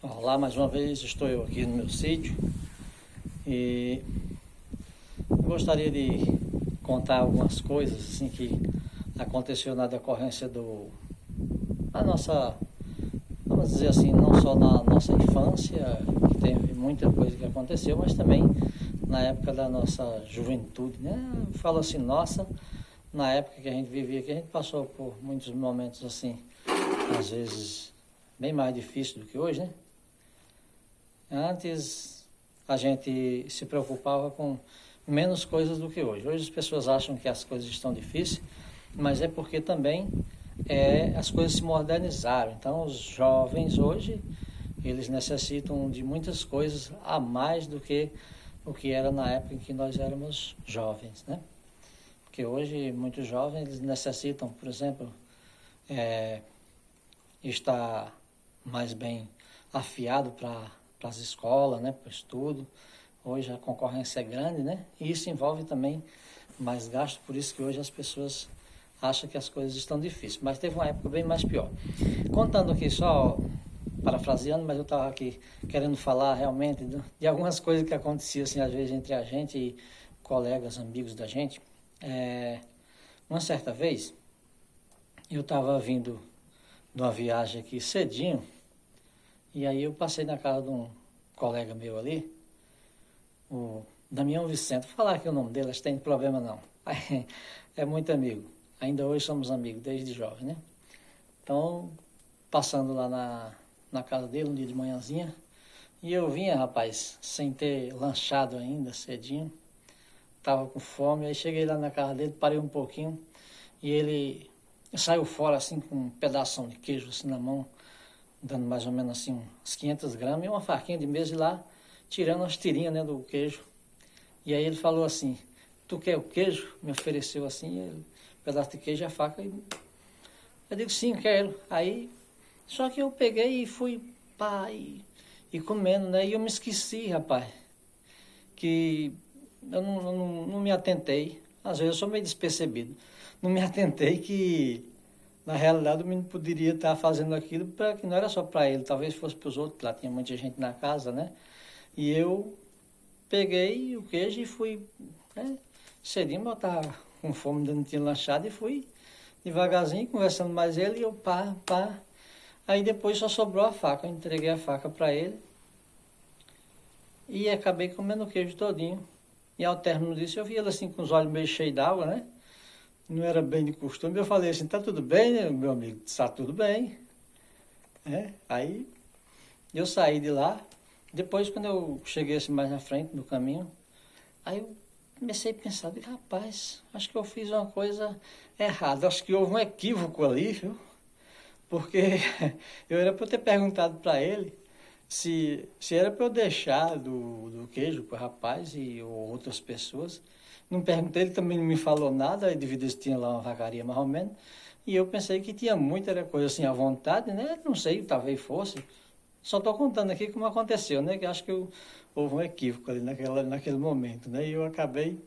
Olá, mais uma vez estou eu aqui no meu sítio e gostaria de contar algumas coisas assim que aconteceu na decorrência da nossa, vamos dizer assim, não só na nossa infância, que teve muita coisa que aconteceu, mas também na época da nossa juventude, né? Eu falo assim, nossa, na época que a gente vivia, que a gente passou por muitos momentos assim, às vezes bem mais difíceis do que hoje, né? Antes a gente se preocupava com menos coisas do que hoje. Hoje as pessoas acham que as coisas estão difíceis, mas é porque também as coisas se modernizaram. Então os jovens hoje, eles necessitam de muitas coisas a mais do que o que era na época em que nós éramos jovens, né? Porque hoje muitos jovens eles necessitam, por exemplo, estar mais bem afiado para as escolas, né, para o estudo. Hoje a concorrência é grande, né? E isso envolve também mais gasto, por isso que hoje as pessoas acham que as coisas estão difíceis. Mas teve uma época bem mais pior. Contando aqui só, parafraseando, mas eu estava aqui querendo falar realmente de algumas coisas que aconteciam assim, às vezes entre a gente e colegas, amigos da gente. Uma certa vez, eu estava vindo de uma viagem aqui cedinho, e aí eu passei na casa de um colega meu ali, o Damião Vicente. Vou falar aqui o nome dele, acho que tem problema não. É muito amigo. Ainda hoje somos amigos, desde jovem, né? Então, passando lá na casa dele, um dia de manhãzinha, e eu vinha, rapaz, sem ter lanchado ainda, cedinho. Tava com fome, aí cheguei lá na casa dele, parei um pouquinho, e ele saiu fora, assim, com um pedação de queijo, assim, na mão, dando mais ou menos assim uns 500 gramas, e uma faquinha de mesa e lá, tirando as tirinhas, né, do queijo. E aí ele falou assim, tu quer o queijo? Me ofereceu assim, um pedaço de queijo e a faca. Eu digo, sim, quero. Aí, só que eu peguei e fui, pá, e comendo, né, e eu me esqueci, rapaz, que eu não me atentei, às vezes eu sou meio despercebido, não me atentei que na realidade o menino poderia estar fazendo aquilo para que não era só para ele, talvez fosse para os outros, lá tinha muita gente na casa, né? E eu peguei o queijo e fui, cedinho, eu estava com fome, ainda não tinha lanchado, e fui devagarzinho, conversando mais ele, e eu pá. Aí depois só sobrou a faca, eu entreguei a faca para ele e acabei comendo o queijo todinho. E ao término disso eu vi ele assim com os olhos meio cheios d'água, né? Não era bem de costume. Eu falei assim, tá tudo bem, né, meu amigo? Está tudo bem. Aí eu saí de lá. Depois, quando eu cheguei assim mais na frente do caminho, aí eu comecei a pensar, rapaz, acho que eu fiz uma coisa errada. Acho que houve um equívoco ali, viu? Porque eu era para eu ter perguntado para ele se era para eu deixar do queijo para o rapaz ou outras pessoas. Não perguntei, ele também não me falou nada, aí devido a isso tinha lá uma vacaria mais ou menos. E eu pensei que tinha muita era coisa assim à vontade, né? Não sei, talvez fosse. Só estou contando aqui como aconteceu, né? Que acho que houve um equívoco ali naquele momento, né? E eu acabei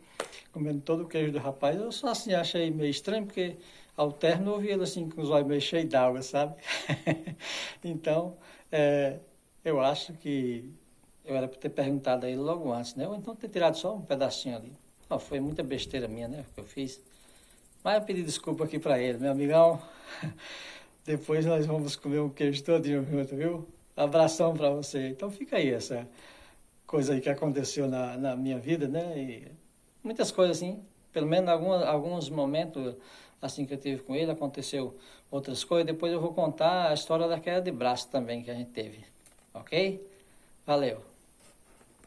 comendo todo o queijo do rapaz. Eu só assim achei meio estranho, porque ao término eu vi ele assim com os olhos meio cheios d'água, sabe? Então, eu acho que eu era para ter perguntado a ele logo antes, né? Ou então ter tirado só um pedacinho ali. Não, foi muita besteira minha, né? Que eu fiz. Mas eu pedi desculpa aqui para ele, meu amigão. Depois nós vamos comer um queijo todinho junto, viu? Abração para você. Então fica aí essa coisa aí que aconteceu na minha vida, né? E muitas coisas assim, pelo menos alguns momentos assim que eu tive com ele, aconteceu outras coisas. Depois eu vou contar a história da queda de braço também que a gente teve, ok? Valeu!